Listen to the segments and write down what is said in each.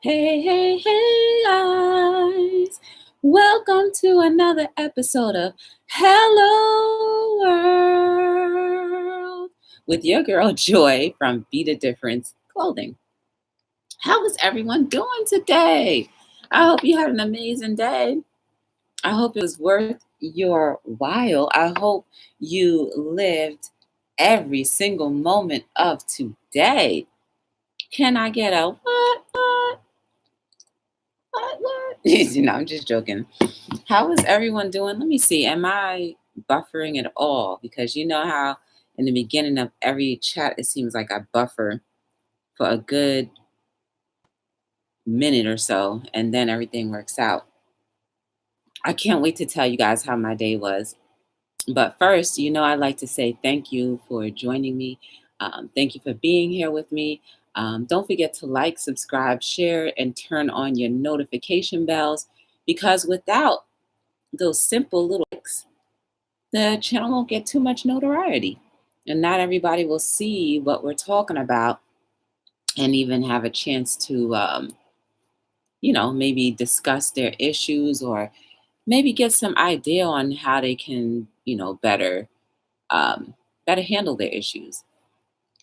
Hey, hey, hey, guys. Welcome to another episode of Hello World with your girl Joy from Be the Difference Clothing. How is everyone doing today? I hope you had an amazing day. I hope it was worth your while. I hope you lived every single moment of today. Can I get a what? What? I'm just joking. How is everyone doing? Let me see. Am I buffering at all? Because you know how in the beginning of every chat, it seems like I buffer for a good minute or so, and then everything works out. I can't wait to tell you guys how my day was. But first, I'd like to say thank you for joining me. Thank you for being here with me. Don't forget to like, subscribe, share, and turn on your notification bells because without those simple little tricks, the channel won't get too much notoriety. And not everybody will see what we're talking about and even have a chance to, maybe discuss their issues or maybe get some idea on how they can, better handle their issues.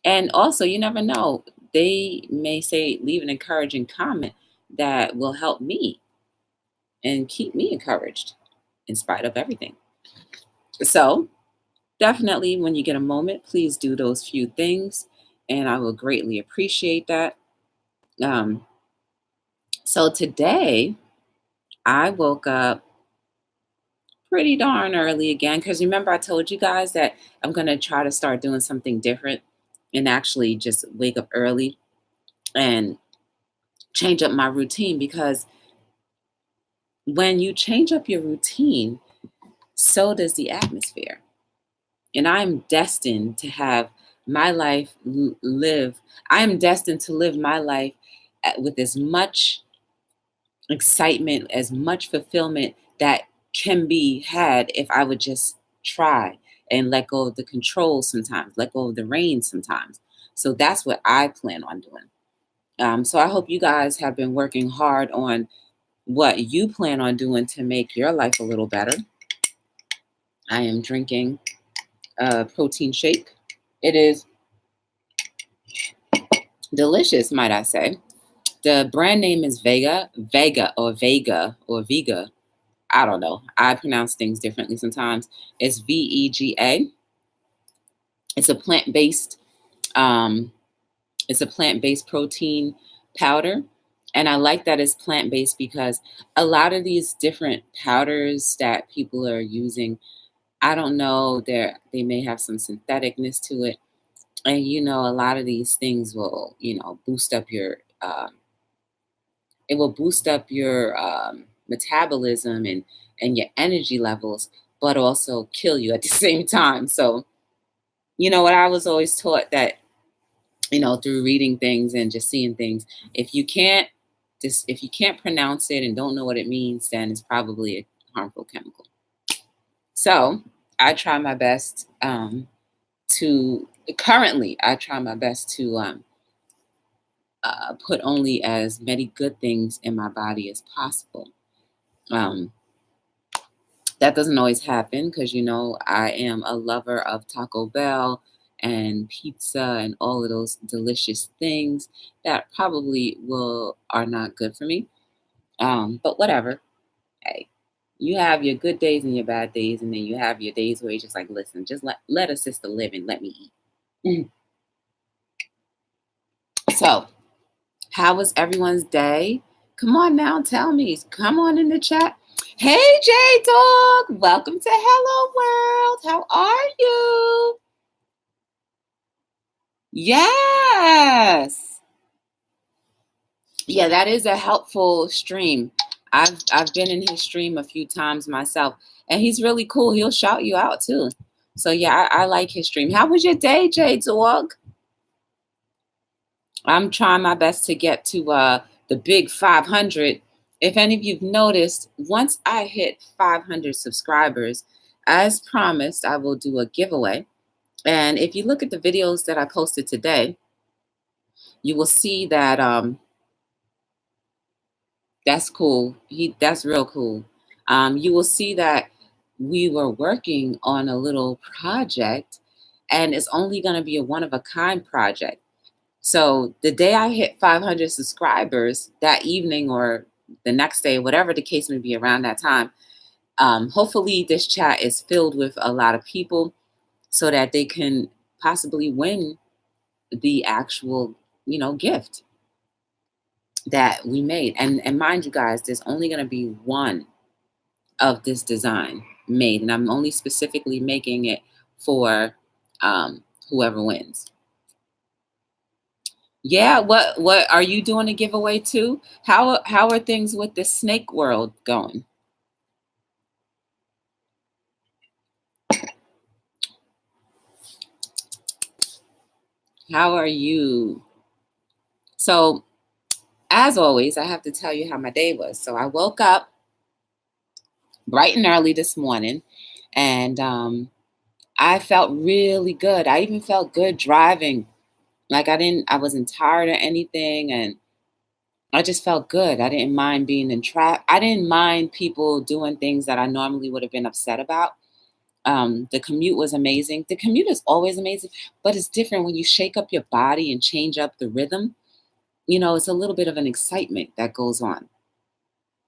And also, you never know, they may leave an encouraging comment that will help me and keep me encouraged in spite of everything. So, definitely, when you get a moment, please do those few things, and I will greatly appreciate that. Um, so, today, I woke up pretty darn early again because remember, I told you guys that I'm going to try to start doing something different and actually just wake up early and change up my routine because when you change up your routine, so does the atmosphere. And I'm destined to have my life live. I'm destined to live my life with as much excitement, as much fulfillment that can be had if I would just try and let go of the control sometimes, let go of the reins sometimes. So that's what I plan on doing. So I hope you guys have been working hard on what you plan on doing to make your life a little better. I am drinking a protein shake. It is delicious, might I say. The brand name is Vega or Vega. I don't know. I pronounce things differently sometimes. It's VEGA. It's a plant-based protein powder. And I like that it's plant-based because a lot of these different powders that people are using, I don't know, they may have some syntheticness to it. And a lot of these things will, boost up your it will boost up your metabolism and your energy levels, but also kill you at the same time. So, what I was always taught that, through reading things and just seeing things, if you can't pronounce it and don't know what it means, then it's probably a harmful chemical. So I try my best to put only as many good things in my body as possible. That doesn't always happen because, I am a lover of Taco Bell and pizza and all of those delicious things that probably are not good for me. But whatever. Hey, you have your good days and your bad days, and then you have your days where you're just like, listen, just let a sister live and let me eat. So, how was everyone's day? Come on now, tell me. Come on in the chat. Hey, J Dog, welcome to Hello World. How are you? Yes. Yeah, that is a helpful stream. I've been in his stream a few times myself, and he's really cool. He'll shout you out too. So yeah, I like his stream. How was your day, J Dog? I'm trying my best to get to the big 500. If any of you've noticed, once I hit 500 subscribers, as promised, I will do a giveaway. And if you look at the videos that I posted today, you will see that That's cool. That's real cool. You will see that we were working on a little project, and it's only going to be a one of a kind project. So the day I hit 500 subscribers that evening or the next day, whatever the case may be around that time, hopefully this chat is filled with a lot of people so that they can possibly win the actual, gift that we made. And mind you guys, there's only going to be one of this design made, and I'm only specifically making it for whoever wins. Yeah, what are you doing a giveaway too? How are things with the snake world going? How are you? So, as always, I have to tell you how my day was. So I woke up bright and early this morning, and I felt really good. I even felt good driving. Like I wasn't tired or anything, and I just felt good. I didn't mind being in traffic. I didn't mind people doing things that I normally would have been upset about. The commute was amazing. The commute is always amazing, but it's different when you shake up your body and change up the rhythm. It's a little bit of an excitement that goes on.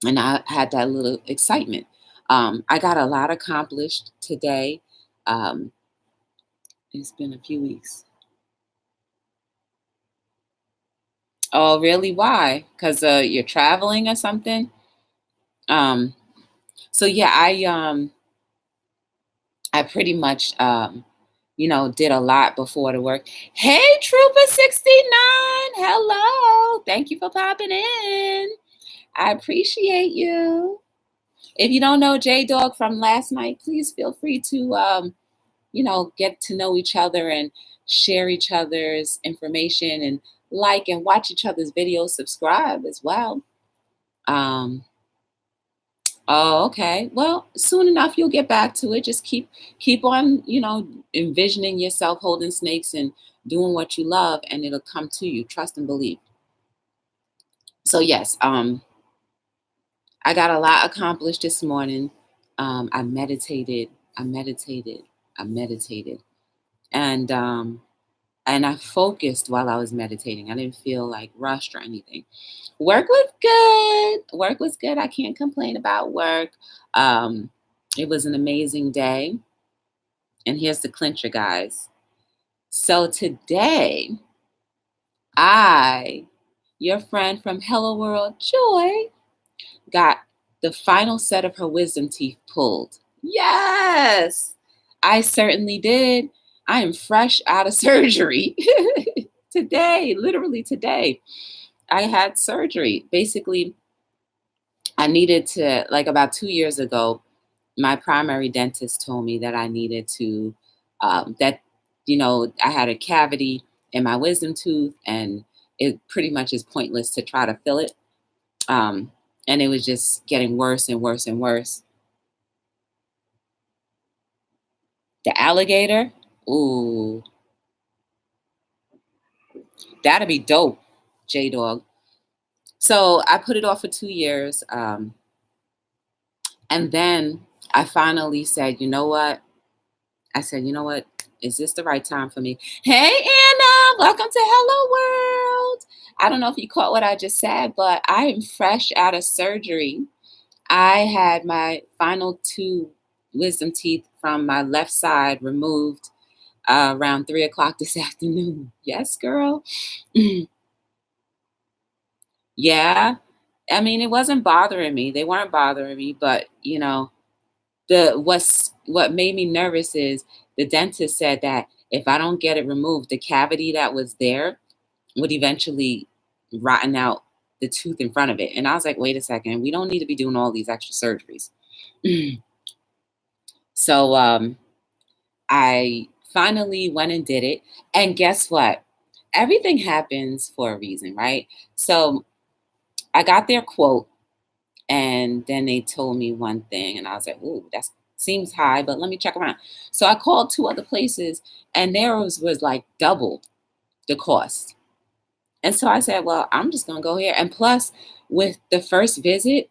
And I had that little excitement. I got a lot accomplished today. Um, it's been a few weeks. Oh, really? Why? Because you're traveling or something? Um, so yeah, I pretty much did a lot before the work. Hey, Trooper 69. Hello. Thank you for popping in. I appreciate you. If you don't know J Dog from last night, please feel free to get to know each other and share each other's information and like and watch each other's videos, subscribe as well. Um, Oh, okay. Well, soon enough you'll get back to it. Just keep on, envisioning yourself holding snakes and doing what you love, and it'll come to you. Trust and believe. So yes, I got a lot accomplished this morning. I meditated, I meditated, I meditated, and I focused while I was meditating. I didn't feel like rushed or anything. Work was good. Work was good. I can't complain about work. Um, it was an amazing day. And here's the clincher, guys. So today, I, your friend from Hello World, Joy, got the final set of her wisdom teeth pulled. Yes, I certainly did. I am fresh out of surgery today, literally today. I had surgery. Basically, I needed to, like about 2 years ago, my primary dentist told me that I needed to, I had a cavity in my wisdom tooth and it pretty much is pointless to try to fill it. Um, and it was just getting worse and worse and worse. The alligator, ooh, that'd be dope, J Dog. So I put it off for 2 years. And then I finally said, you know what? I said, you know what? Is this the right time for me? Hey, Anna, welcome to Hello World. I don't know if you caught what I just said, but I am fresh out of surgery. I had my final two wisdom teeth from my left side removed around 3 o'clock this afternoon. Yes, girl. Yeah. I mean, it wasn't bothering me. They weren't bothering me, but what made me nervous is the dentist said that if I don't get it removed, the cavity that was there would eventually rotten out the tooth in front of it. And I was like, wait a second, we don't need to be doing all these extra surgeries. So I finally went and did it. And guess what? Everything happens for a reason, right? So I got their quote. And then they told me one thing, and I was like, ooh, that seems high, but let me check around. So I called two other places, and theirs was like double the cost. And so I said, well, I'm just going to go here. And plus, with the first visit,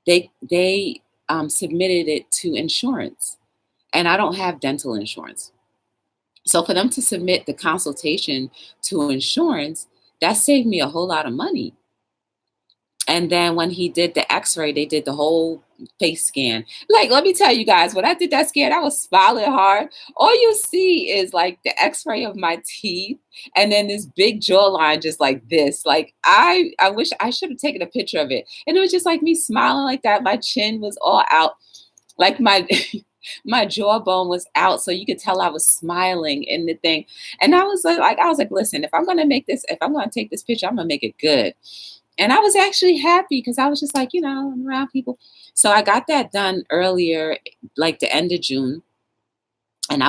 they submitted it to insurance, and I don't have dental insurance. So for them to submit the consultation to insurance, that saved me a whole lot of money. And then when he did the x-ray, they did the whole face scan. Like, let me tell you guys, when I did that scan, I was smiling hard. All you see is like the x-ray of my teeth and then this big jawline just like this. Like I wish I should have taken a picture of it. And it was just like me smiling like that. My chin was all out. Like my my jawbone was out. So you could tell I was smiling in the thing. And I was like, listen, if I'm gonna take this picture, I'm gonna make it good. And I was actually happy because I was just like, I'm around people. So I got that done earlier, like the end of June. And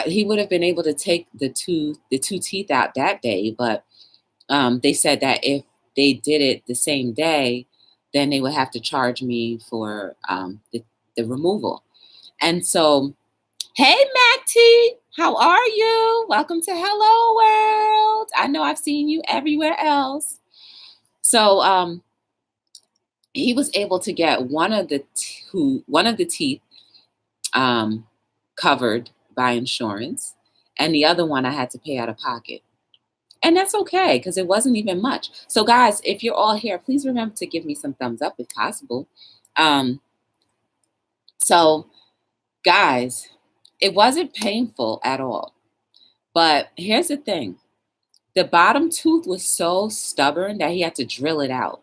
he would have been able to take the two teeth out that day. But they said that if they did it the same day, then they would have to charge me for the removal. And so, hey, Mac T, how are you? Welcome to Hello World. I know I've seen you everywhere else. So he was able to get one of the teeth covered by insurance, and the other one I had to pay out of pocket. And that's okay because it wasn't even much. So guys, if you're all here, please remember to give me some thumbs up if possible. So guys, it wasn't painful at all. But here's the thing. The bottom tooth was so stubborn that he had to drill it out.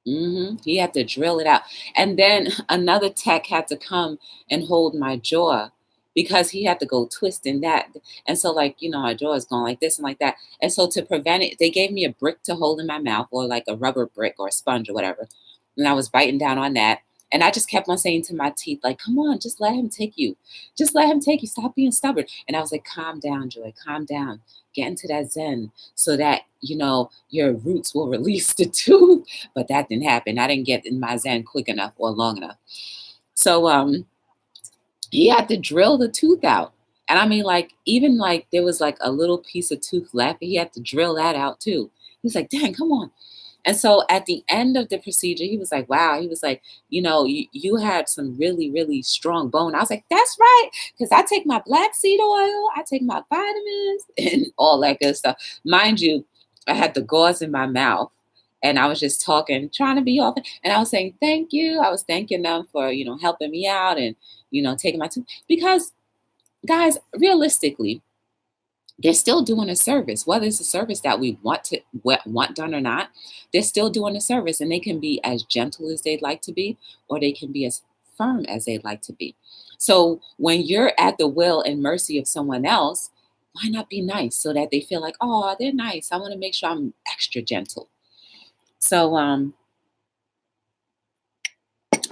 He had to drill it out. And then another tech had to come and hold my jaw because he had to go twisting that. And so my jaw is going like this and like that. And so to prevent it, they gave me a brick to hold in my mouth, or like a rubber brick or a sponge or whatever. And I was biting down on that. And I just kept on saying to my teeth, like, come on, just let him take you. Just let him take you. Stop being stubborn. And I was like, calm down, Joy, calm down. Get into that Zen so that, your roots will release the tooth. But that didn't happen. I didn't get in my Zen quick enough or long enough. So he had to drill the tooth out. And I mean, even there was like a little piece of tooth left. He had to drill that out too. He was like, dang, come on. And so at the end of the procedure, he was like, wow. He was like, you had some really, really strong bone. I was like, that's right. Because I take my black seed oil, I take my vitamins and all that good stuff. Mind you, I had the gauze in my mouth and I was just talking, trying to be off. And I was saying, thank you. I was thanking them for, helping me out and, taking my tooth. Because guys, realistically, they're still doing a service, whether it's a service that we want done or not. They're still doing a service, and they can be as gentle as they'd like to be, or they can be as firm as they'd like to be. So when you're at the will and mercy of someone else, why not be nice so that they feel like, oh, they're nice. I want to make sure I'm extra gentle. So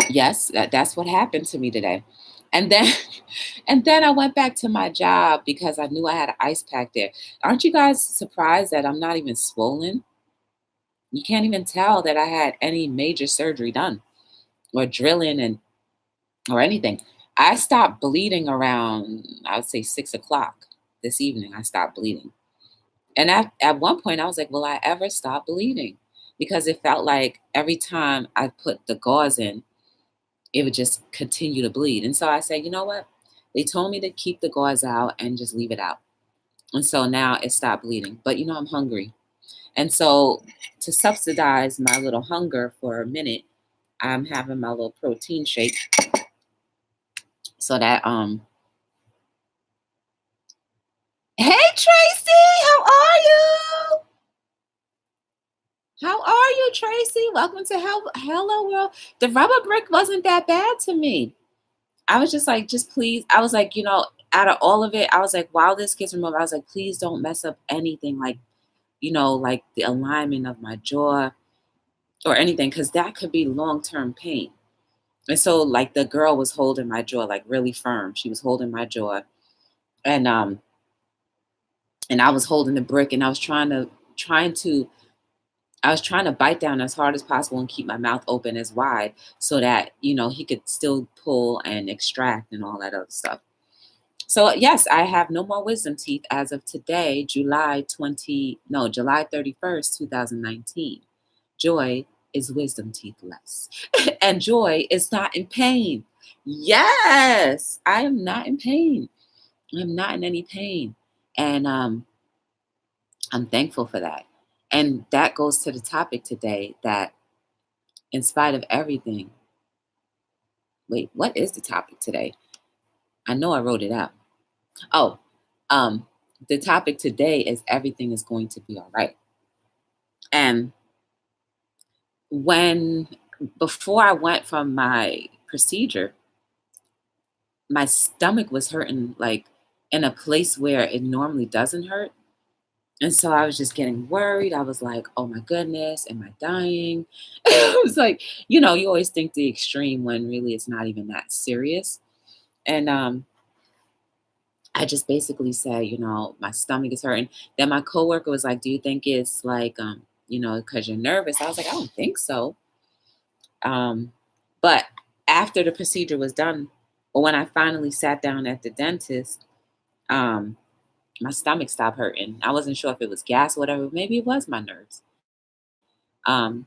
yes, that's what happened to me today. And then I went back to my job because I knew I had an ice pack there. Aren't you guys surprised that I'm not even swollen? You can't even tell that I had any major surgery done or drilling or anything. I stopped bleeding around, I would say 6:00 this evening. I stopped bleeding. And at one point I was like, will I ever stop bleeding? Because it felt like every time I put the gauze in, it would just continue to bleed. And so I said, you know what? They told me to keep the gauze out and just leave it out. And so now it stopped bleeding. But I'm hungry. And so to subsidize my little hunger for a minute, I'm having my little protein shake so that Hey Tracy, how are you? How are you, Tracy? Welcome to Hello World. The rubber brick wasn't that bad to me. I was just like, just please. I was like, out of all of it, I was like, while this gets removed, I was like, please don't mess up anything like the alignment of my jaw or anything, because that could be long-term pain. And so the girl was holding my jaw really firm. She was holding my jaw. And I was holding the brick and I was trying to bite down as hard as possible and keep my mouth open as wide so that, he could still pull and extract and all that other stuff. So yes, I have no more wisdom teeth as of today, July 31st, 2019. Joy is wisdom teeth less. And joy is not in pain. Yes, I am not in pain. I'm not in any pain. And I'm thankful for that. And that goes to the topic today that in spite of everything, wait, what is the topic today? I know I wrote it out. Oh, um, the topic today is everything is going to be all right. And when before I went from my procedure, my stomach was hurting like in a place where it normally doesn't hurt. And so I was just getting worried. I was like, oh my goodness, am I dying? It was like, you always think the extreme when really it's not even that serious. And I just basically said, my stomach is hurting. Then my coworker was like, do you think it's like, because you're nervous? I was like, I don't think so. But after the procedure was done, or when I finally sat down at the dentist, um, my stomach stopped hurting. I wasn't sure if it was gas or whatever. Maybe it was my nerves. Um,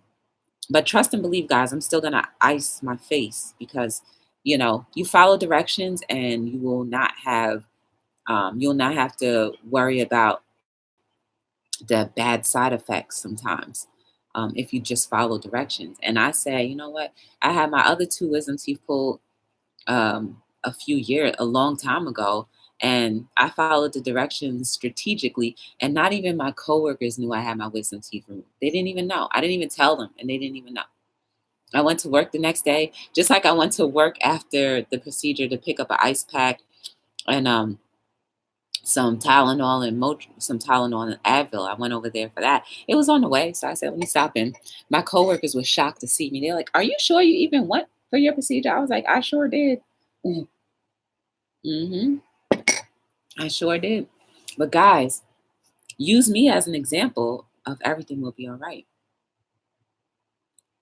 but trust and believe, guys, I'm still gonna ice my face because you follow directions and you'll not have to worry about the bad side effects sometimes if you just follow directions. And I say, you know what? I had my other two wisdom teeth pulled a long time ago, and I followed the directions strategically. And not even my coworkers knew I had my wisdom teeth removed. They didn't even know. I didn't even tell them, and they didn't even know. I went to work the next day, just like I went to work after the procedure to pick up an ice pack and some Tylenol and some Tylenol and Advil. I went over there for that. It was on the way, so I said, "Let me stop in." My coworkers were shocked to see me. They're like, "Are you sure you even went for your procedure?" I was like, "I sure did." Mm-hmm. I sure did. But guys, use me as an example of everything will be all right.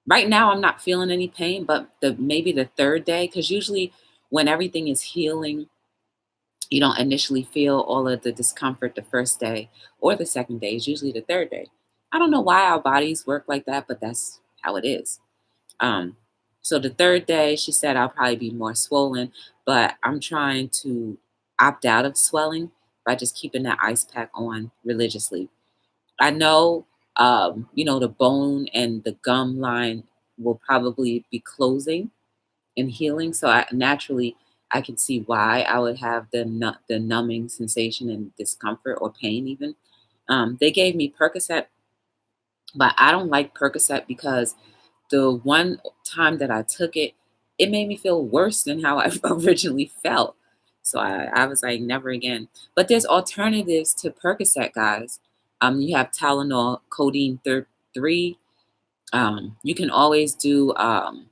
Right now, I'm not feeling any pain, but maybe the third day, because usually when everything is healing, you don't initially feel all of the discomfort the first day or the second day. It's usually the third day. I don't know why our bodies work like that, but that's how it is. Um, so the third day, she said I'll probably be more swollen, but I'm trying to opt out of swelling by just keeping that ice pack on religiously. I know, the bone and the gum line will probably be closing and healing. So I can see why I would have the numbing sensation and discomfort or pain even. They gave me Percocet, but I don't like Percocet because the one time that I took it, it made me feel worse than how I originally felt. So I was like, never again. But there's alternatives to Percocet, guys. You have Tylenol, codeine 3. You can always do, and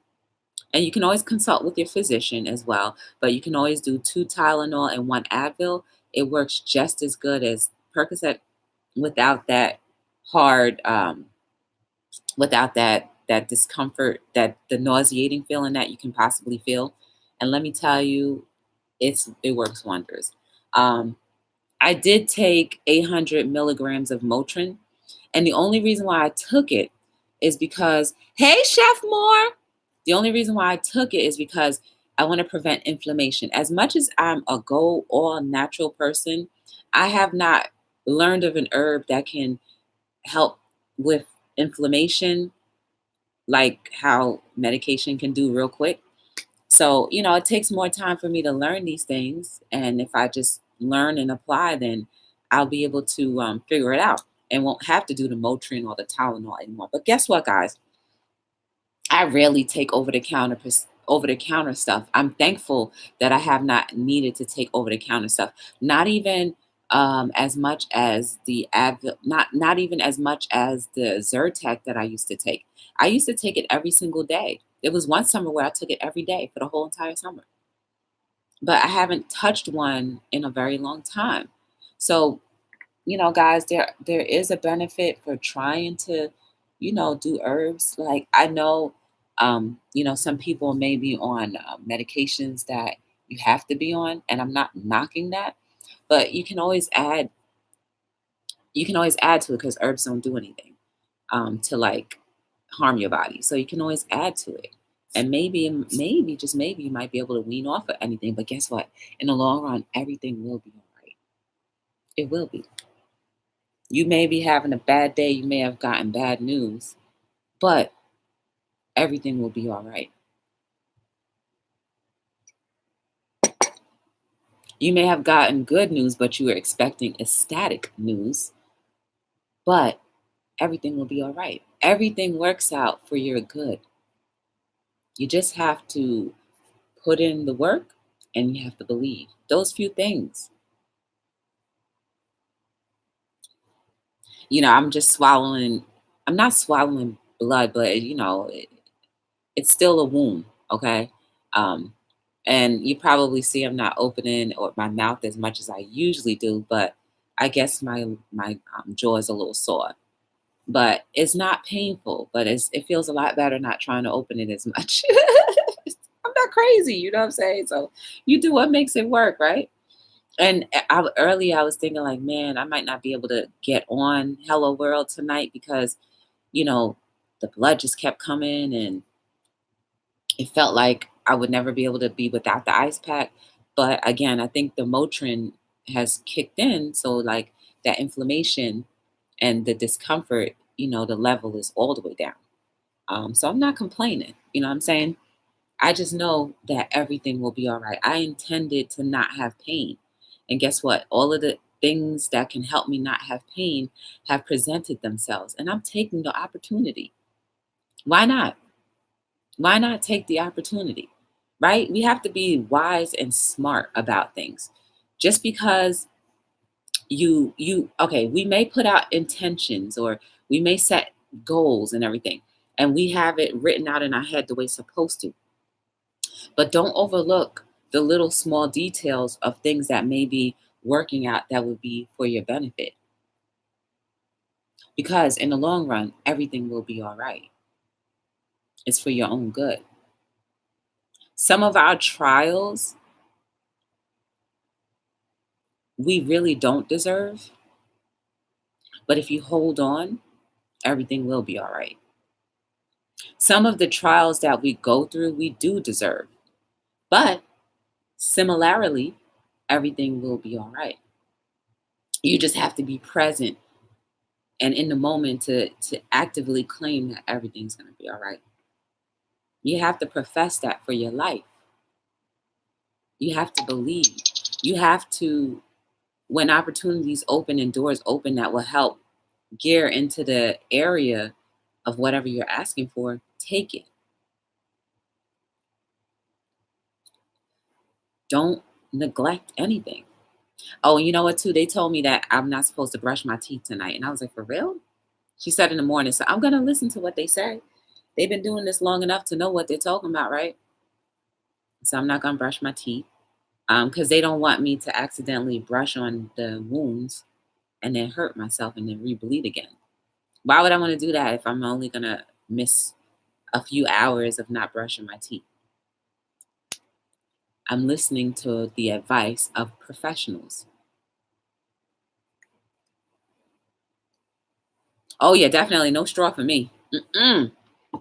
you can always consult with your physician as well. But you can always do 2 Tylenol and 1 Advil. It works just as good as Percocet without that hard. Without that discomfort, that the nauseating feeling that you can possibly feel. And let me tell you, it works wonders. Um, I did take 800 milligrams of Motrin, and the only reason why I took it is because, hey, Chef Moore, the only reason why I took it is because I want to prevent inflammation. As much as I'm a go all natural person, I have not learned of an herb that can help with inflammation like how medication can do real quick. So, it takes more time for me to learn these things. And if I just learn and apply, then I'll be able to figure it out and won't have to do the Motrin or the Tylenol anymore. But guess what, guys? I rarely take over the counter stuff. I'm thankful that I have not needed to take over the counter stuff. Not even as much as the Advil, not even as much as the Zyrtec that I used to take. I used to take it every single day. There was one summer where I took it every day for the whole entire summer. But I haven't touched one in a very long time. So guys, there is a benefit for trying to, do herbs. Like I know, some people may be on medications that you have to be on, and I'm not knocking that, but you can always add to it because herbs don't do anything to like harm your body. So you can always add to it. And maybe, just maybe, you might be able to wean off of anything. But guess what? In the long run, everything will be all right. It will be. You may be having a bad day. You may have gotten bad news, but everything will be all right. You may have gotten good news, but you were expecting ecstatic news, but everything will be all right. Everything works out for your good. You just have to put in the work and you have to believe. Those few things. I'm just swallowing, I'm not swallowing blood, but it's still a wound, okay? Um, and you probably see I'm not opening or my mouth as much as I usually do, but I guess my jaw is a little sore. But it's not painful, but it feels a lot better not trying to open it as much. I'm not crazy, you know what I'm saying? So you do what makes it work, right? And earlier I was thinking like, man, I might not be able to get on Hello World tonight because, you know, the blood just kept coming and it felt like I would never be able to be without the ice pack. But again, I think the Motrin has kicked in. So like that inflammation and the discomfort, the level is all the way down. So I'm not complaining. You know what I'm saying? I just know that everything will be all right. I intended to not have pain. And guess what? All of the things that can help me not have pain have presented themselves. And I'm taking the opportunity. Why not? Why not take the opportunity? Right? We have to be wise and smart about things. Just because okay, we may put out intentions or we may set goals and everything, and we have it written out in our head the way it's supposed to. But don't overlook the little small details of things that may be working out that would be for your benefit. Because in the long run, everything will be all right. It's for your own good. Some of our trials we really don't deserve, but if you hold on, everything will be all right. Some of the trials that we go through, we do deserve, but similarly, everything will be all right. You just have to be present and in the moment to actively claim that everything's going to be all right. You have to profess that for your life. You have to believe. You have to, when opportunities open and doors open that will help gear into the area of whatever you're asking for, take it. Don't neglect anything. Oh, and you know what, too? They told me that I'm not supposed to brush my teeth tonight. And I was like, for real? She said in the morning. So I'm going to listen to what they say. They've been doing this long enough to know what they're talking about, right? So I'm not going to brush my teeth because they don't want me to accidentally brush on the wounds and then hurt myself and then re-bleed again. Why would I want to do that if I'm only going to miss a few hours of not brushing my teeth? I'm listening to the advice of professionals. Oh yeah, definitely no straw for me. Mm-mm.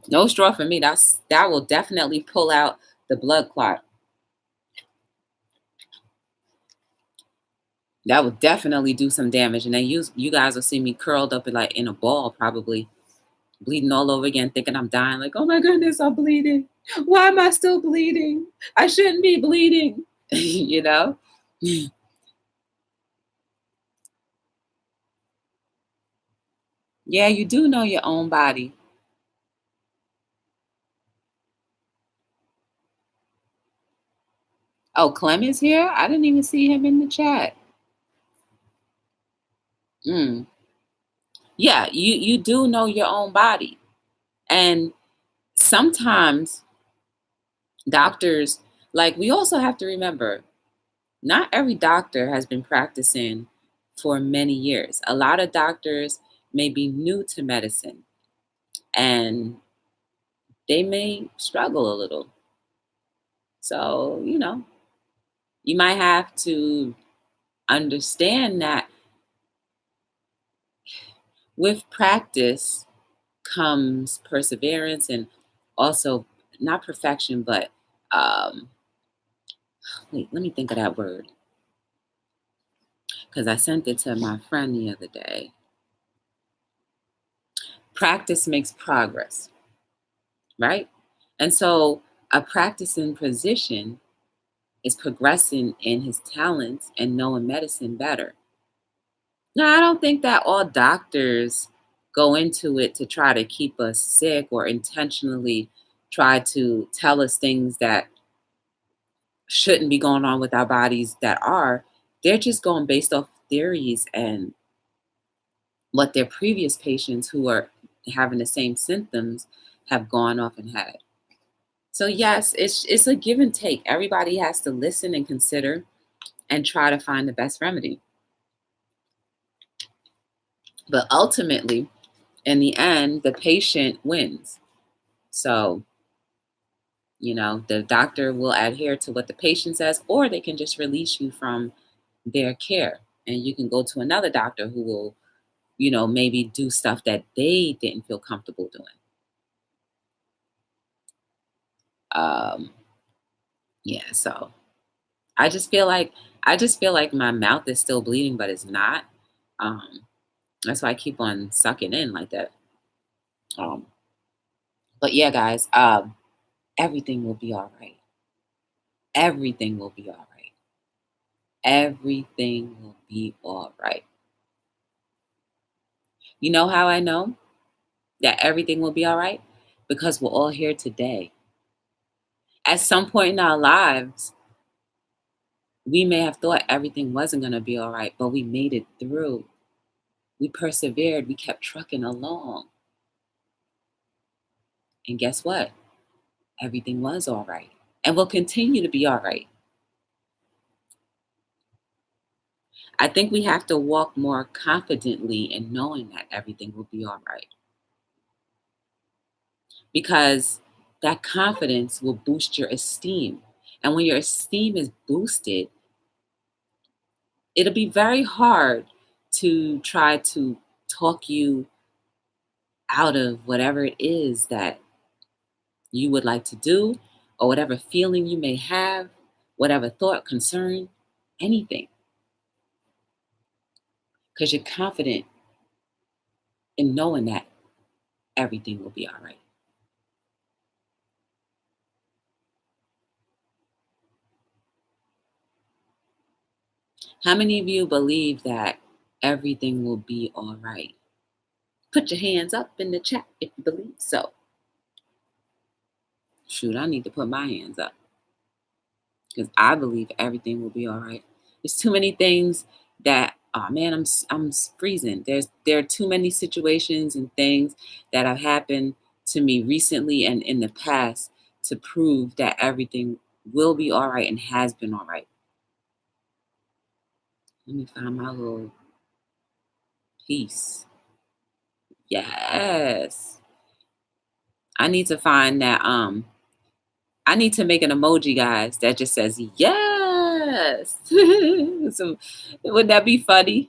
No straw for me. That will definitely pull out the blood clot. That would definitely do some damage, and then you guys will see me curled up like in a ball, probably bleeding all over again, thinking I'm dying. Like, oh my goodness, I'm bleeding. Why am I still bleeding? I shouldn't be bleeding. you know. Yeah, you do know your own body. Oh, Clem is here. I didn't even see him in the chat. Mm. Yeah, you do know your own body, and sometimes doctors, like, we also have to remember not every doctor has been practicing for many years. A lot of doctors may be new to medicine and they may struggle a little. So, you might have to understand that with practice, comes perseverance and also not perfection, but um, wait, let me think of that word because I sent it to my friend the other day. Practice makes progress, right? And so a practicing physician is progressing in his talents and knowing medicine better. Now, I don't think that all doctors go into it to try to keep us sick or intentionally try to tell us things that shouldn't be going on with our bodies that are. They're just going based off theories and what their previous patients who are having the same symptoms have gone off and had. So yes, it's a give and take. Everybody has to listen and consider and try to find the best remedy. But ultimately, in the end, the patient wins. So, the doctor will adhere to what the patient says, or they can just release you from their care. And you can go to another doctor who will, maybe do stuff that they didn't feel comfortable doing. Um, yeah, so I just feel like my mouth is still bleeding, but it's not. Um, that's why I keep on sucking in like that. Um, but yeah, guys, everything will be all right. Everything will be all right. Everything will be all right. You know how I know that everything will be all right? Because we're all here today. At some point in our lives, we may have thought everything wasn't going to be all right, but we made it through. We persevered. We kept trucking along. And guess what? Everything was all right and will continue to be all right. I think we have to walk more confidently in knowing that everything will be all right because that confidence will boost your esteem. And when your esteem is boosted, it'll be very hard to try to talk you out of whatever it is that you would like to do or whatever feeling you may have, whatever thought, concern, anything, because you're confident in knowing that everything will be all right. How many of you believe that everything will be all right? Put your hands up in the chat if you believe so. Shoot, I need to put my hands up because I believe everything will be all right. There's too many things that, oh man, I'm freezing. There are too many situations and things that have happened to me recently and in the past to prove that everything will be all right and has been all right. Let me find my little piece. Yes. I need to find that I need to make an emoji, guys, that just says yes. So would that be funny?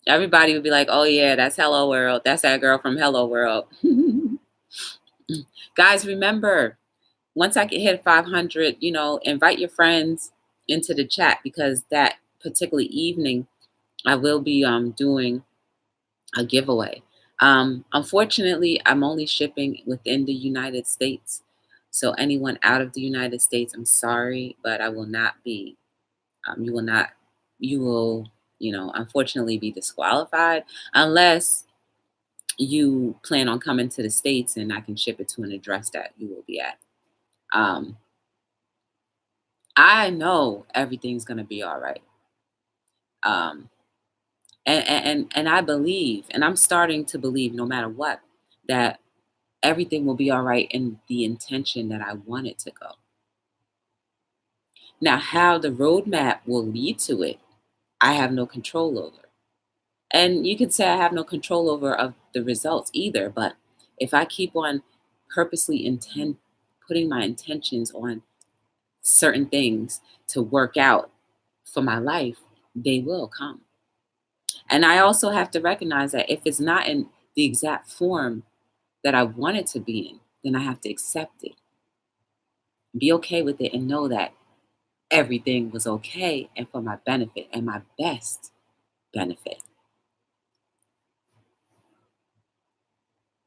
Everybody would be like, oh yeah, that's Hello World. That's that girl from Hello World. Guys, remember, once I get hit 500, invite your friends into the chat because that particular evening I will be doing a giveaway. Unfortunately, I'm only shipping within the United States. So anyone out of the United States, I'm sorry, but I will not be. You will not. You will, unfortunately, be disqualified unless you plan on coming to the States and I can ship it to an address that you will be at. Um, I know everything's gonna be all right. Um, and I believe, and I'm starting to believe, no matter what, that everything will be all right in the intention that I want it to go. Now, how the roadmap will lead to it, I have no control over. And you could say I have no control over of the results either, but if I keep on purposely putting my intentions on certain things to work out for my life, they will come. And I also have to recognize that if it's not in the exact form that I want it to be in, then I have to accept it, be okay with it, and know that everything was okay and for my benefit and my best benefit.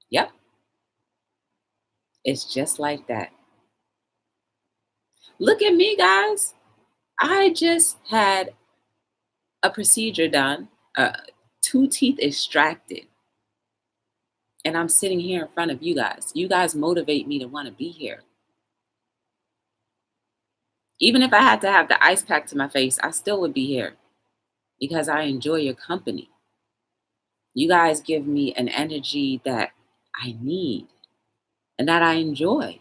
Yep, it's just like that. Look at me, guys. I just had a procedure done, two teeth extracted, and I'm sitting here in front of you guys. You guys motivate me to want to be here. Even if I had to have the ice pack to my face, I still would be here because I enjoy your company. You guys give me an energy that I need and that I enjoy.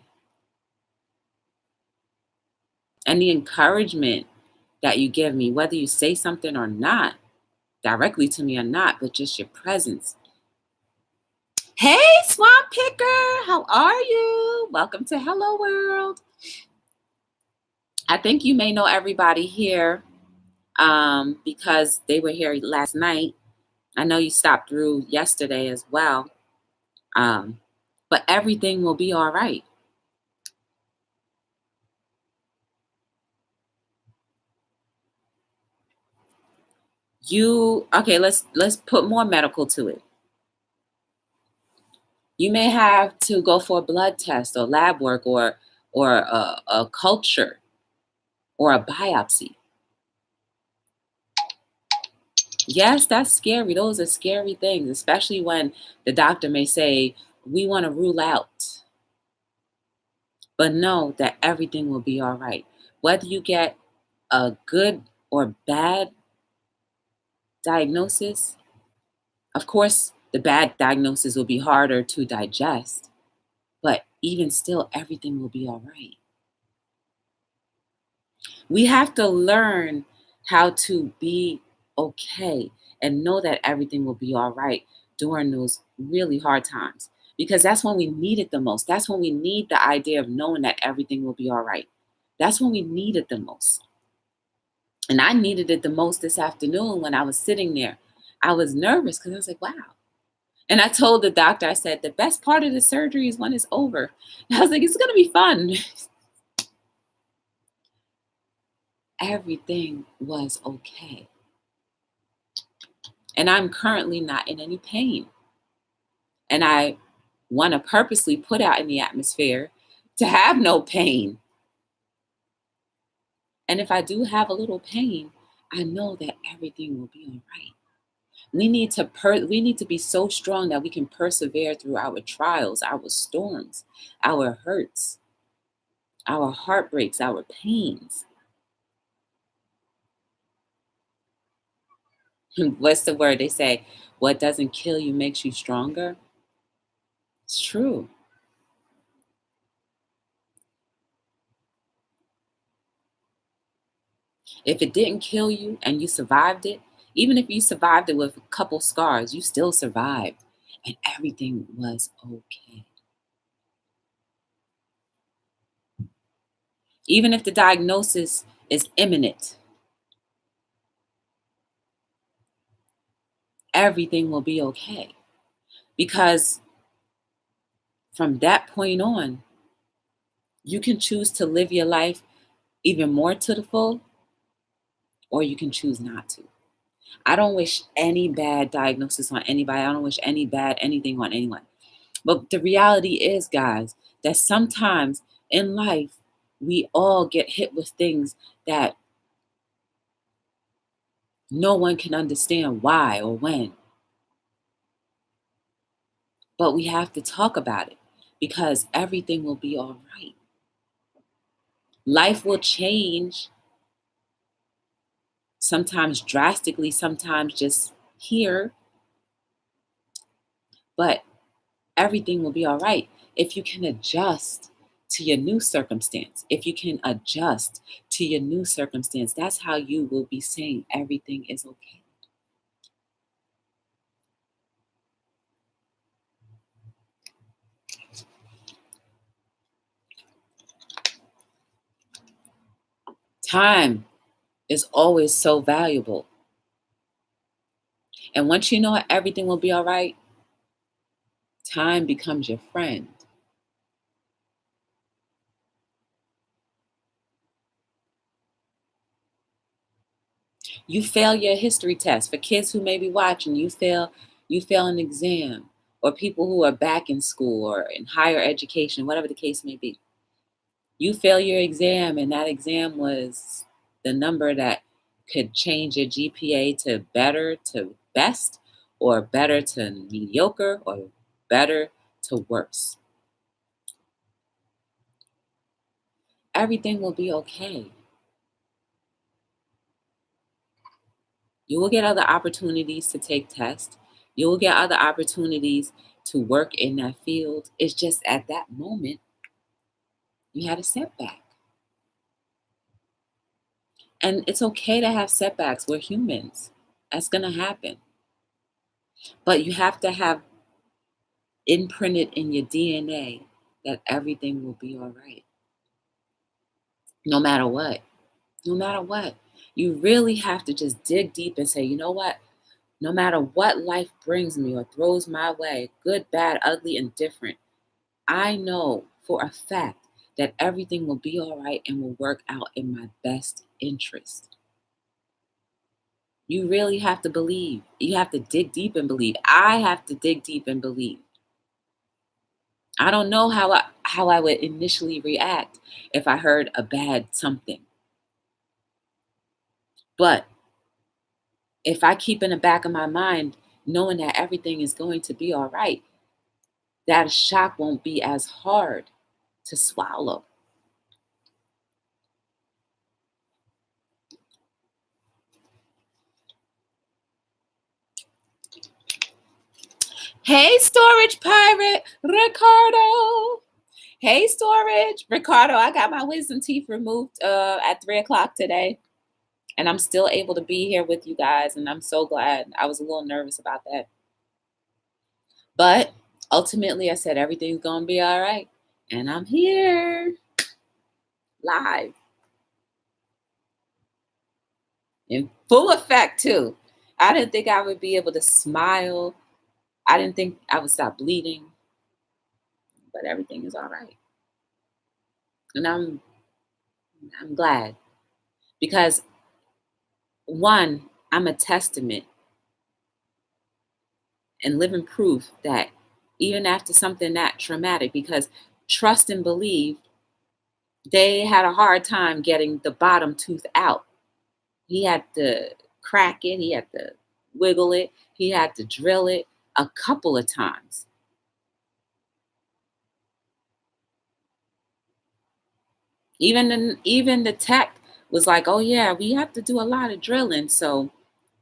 And the encouragement that you give me, whether you say something or not, directly to me or not, but just your presence. Hey, Swamp Picker, how are you? Welcome to Hello World. I think you may know everybody here because they were here last night. I know you stopped through yesterday as well. But everything will be all right. Let's put more medical to it. You may have to go for a blood test or lab work or a culture or a biopsy. Yes, that's scary. Those are scary things, especially when the doctor may say, we want to rule out. But know that everything will be all right. Whether you get a good or bad diagnosis, of course, the bad diagnosis will be harder to digest, but even still, everything will be all right. We have to learn how to be okay and know that everything will be all right during those really hard times because that's when we need it the most. That's when we need the idea of knowing that everything will be all right. That's when we need it the most. And I needed it the most this afternoon when I was sitting there. I was nervous because I was like, wow. And I told the doctor, I said, the best part of the surgery is when it's over. And I was like, it's going to be fun. Everything was okay. And I'm currently not in any pain. And I want to purposely put out in the atmosphere to have no pain. And if I do have a little pain, I know that everything will be all right. We need to be so strong that we can persevere through our trials, our storms, our hurts, our heartbreaks, our pains. What's the word? They say, what doesn't kill you makes you stronger. It's true. If it didn't kill you and you survived it, even if you survived it with a couple scars, you still survived and everything was okay. Even if the diagnosis is imminent, everything will be okay. Because from that point on, you can choose to live your life even more to the full, or you can choose not to. I don't wish any bad diagnosis on anybody. I don't wish any bad anything on anyone. But the reality is, guys, that sometimes in life, we all get hit with things that no one can understand why or when. But we have to talk about it because everything will be all right. Life will change, sometimes drastically, sometimes just here, but everything will be all right if you can adjust to your new circumstance. If you can adjust to your new circumstance, that's how you will be saying everything is okay. Time is always so valuable. And once you know everything will be all right, Time becomes your friend. You fail your history test. For kids who may be watching, you fail an exam, or people who are back in school or in higher education, whatever the case may be. You fail your exam, and that exam was the number that could change your GPA to better to best, or better to mediocre, or better to worse. Everything will be okay. You will get other opportunities to take tests. You will get other opportunities to work in that field. It's just at that moment, you had a setback. And it's okay to have setbacks. We're humans. That's going to happen. But you have to have imprinted in your DNA that everything will be all right. No matter what. No matter what. You really have to just dig deep and say, you know what? No matter what life brings me or throws my way, good, bad, ugly, and different, I know for a fact that everything will be all right and will work out in my best interest. You really have to believe. You have to dig deep and believe. I have to dig deep and believe. I don't know how I would initially react if I heard a bad something. But if I keep in the back of my mind knowing that everything is going to be all right, that shock won't be as hard to swallow. Hey, Storage Pirate, Ricardo. Hey, Storage, Ricardo. I got my wisdom teeth removed at 3 o'clock today, and I'm still able to be here with you guys, and I'm so glad. I was a little nervous about that. But ultimately, I said everything's going to be all right, and I'm here live in full effect, too. I didn't think I would be able to smile. I didn't think I would stop bleeding, but everything is all right. And I'm glad, because one, I'm a testament and living proof that even after something that traumatic, because trust and believe, they had a hard time getting the bottom tooth out. He had to crack it, he had to wiggle it, he had to drill it a couple of times. Even the tech was like, "Oh yeah, we have to do a lot of drilling." So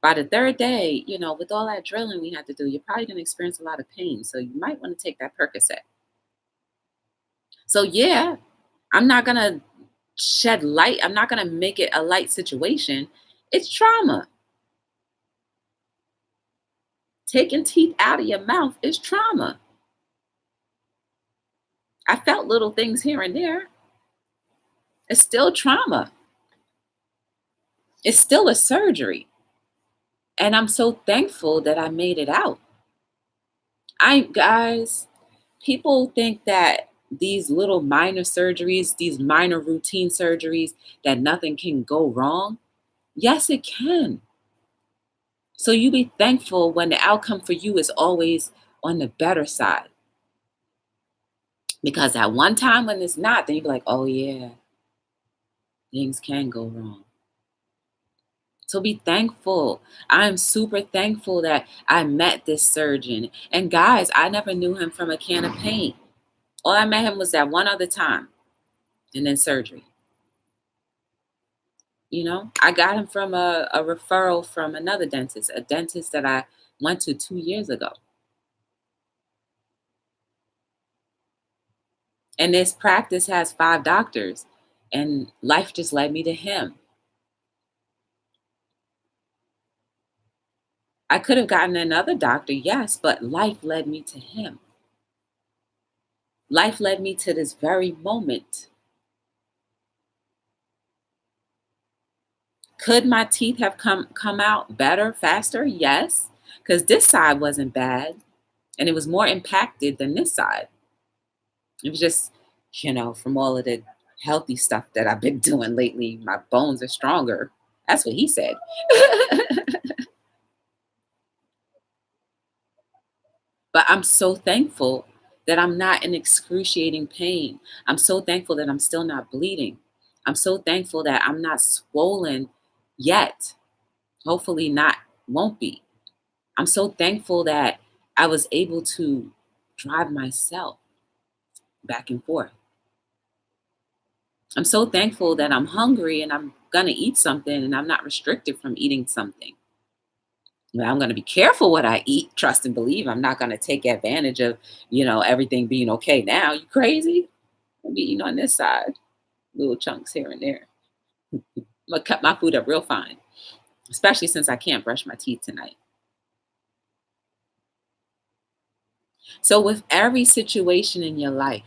by the third day, with all that drilling we had to do, you're probably going to experience a lot of pain. So you might want to take that Percocet. So yeah, I'm not going to shed light. I'm not going to make it a light situation. It's trauma. Taking teeth out of your mouth is trauma. I felt little things here and there. It's still trauma. It's still a surgery. And I'm so thankful that I made it out. Guys, people think that these little minor surgeries, these minor routine surgeries, that nothing can go wrong. Yes, it can. So you be thankful when the outcome for you is always on the better side. Because at one time when it's not, then you be like, oh yeah, things can go wrong. So be thankful. I'm super thankful that I met this surgeon. And guys, I never knew him from a can of paint. All I met him was that one other time, and then surgery. I got him from a referral from another dentist, a dentist that I went to 2 years ago. And this practice has 5 doctors, and life just led me to him. I could have gotten another doctor, yes, but life led me to him. Life led me to this very moment. Could my teeth have come out better, faster? Yes, because this side wasn't bad. And it was more impacted than this side. It was just, from all of the healthy stuff that I've been doing lately, my bones are stronger. That's what he said. But I'm so thankful that I'm not in excruciating pain. I'm so thankful that I'm still not bleeding. I'm so thankful that I'm not swollen yet. Hopefully not, won't be. I'm so thankful that I was able to drive myself back and forth. I'm so thankful that I'm hungry and I'm going to eat something and I'm not restricted from eating something. Now, I'm going to be careful what I eat, trust and believe. I'm not going to take advantage of, everything being okay now. You crazy? I'll be eating on this side, little chunks here and there. I'm going to cut my food up real fine, especially since I can't brush my teeth tonight. So, with every situation in your life,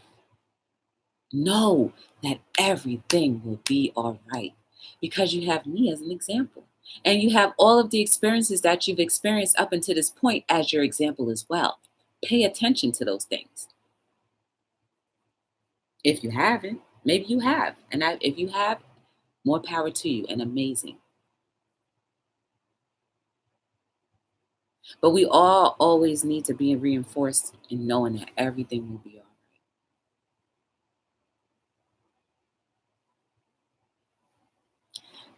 know that everything will be all right because you have me as an example. And you have all of the experiences that you've experienced up until this point as your example as well. Pay attention to those things. If you haven't, maybe you have. And if you have, more power to you and amazing. But we all always need to be reinforced in knowing that everything will be all right.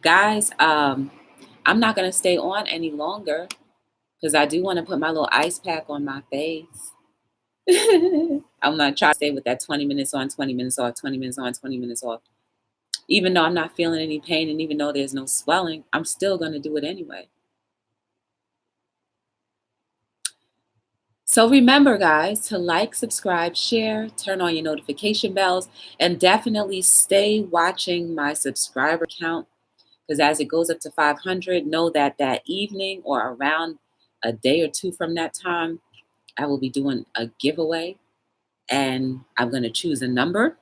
Guys, I'm not going to stay on any longer because I do want to put my little ice pack on my face. I'm going to try to stay with that 20 minutes on, 20 minutes off, 20 minutes on, 20 minutes off. Even though I'm not feeling any pain and even though there's no swelling, I'm still going to do it anyway. So remember, guys, to like, subscribe, share, turn on your notification bells, and definitely stay watching my subscriber count because as it goes up to 500, know that that evening or around a day or two from that time, I will be doing a giveaway and I'm going to choose a number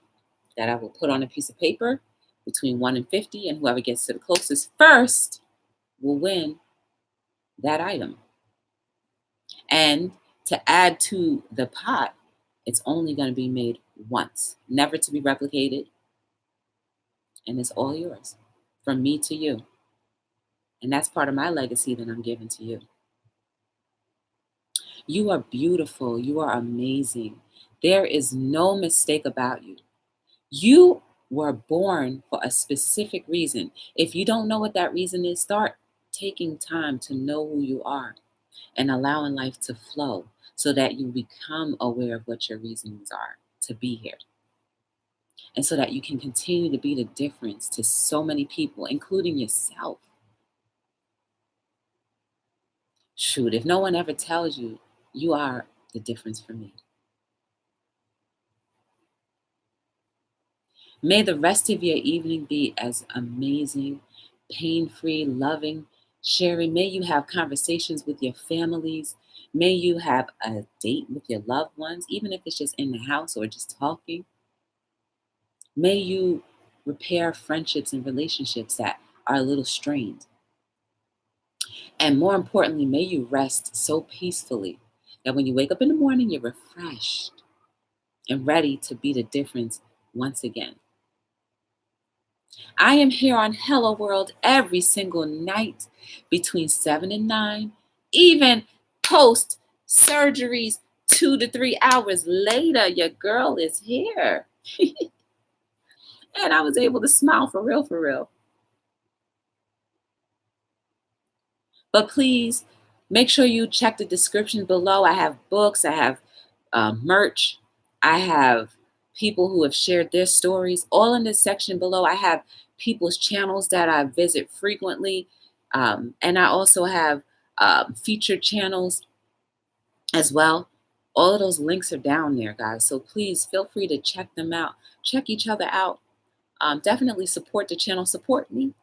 that I will put on a piece of paper between 1 and 50, and whoever gets to the closest first will win that item. And to add to the pot, it's only going to be made once, never to be replicated, and it's all yours from me to you. And that's part of my legacy that I'm giving to you. You are beautiful. You are amazing. There is no mistake about you. You were born for a specific reason. If you don't know what that reason is, start taking time to know who you are and allowing life to flow so that you become aware of what your reasons are to be here. And so that you can continue to be the difference to so many people, including yourself. Shoot, if no one ever tells you, you are the difference for me. May the rest of your evening be as amazing, pain-free, loving, sharing. May you have conversations with your families. May you have a date with your loved ones, even if it's just in the house or just talking. May you repair friendships and relationships that are a little strained. And more importantly, may you rest so peacefully that when you wake up in the morning, you're refreshed and ready to be the difference once again. I am here on Hello World every single night between 7 and 9, even post surgeries 2 to 3 hours later. Your girl is here. And I was able to smile for real, for real. But please make sure you check the description below. I have books, I have merch, I have people who have shared their stories all in this section below. I have people's channels that I visit frequently. And I also have featured channels as well. All of those links are down there, guys. So please feel free to check them out. Check each other out. Definitely support the channel. Support me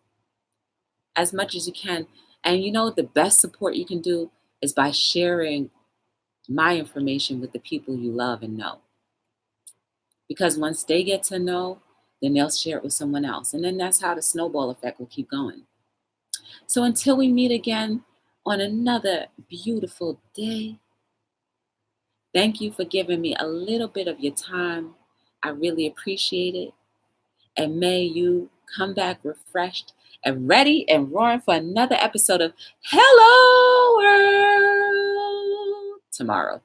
as much as you can. And the best support you can do is by sharing my information with the people you love and know. Because once they get to know, then they'll share it with someone else. And then that's how the snowball effect will keep going. So until we meet again on another beautiful day, Thank you for giving me a little bit of your time. I really appreciate it. And may you come back refreshed and ready and roaring for another episode of Hello World tomorrow.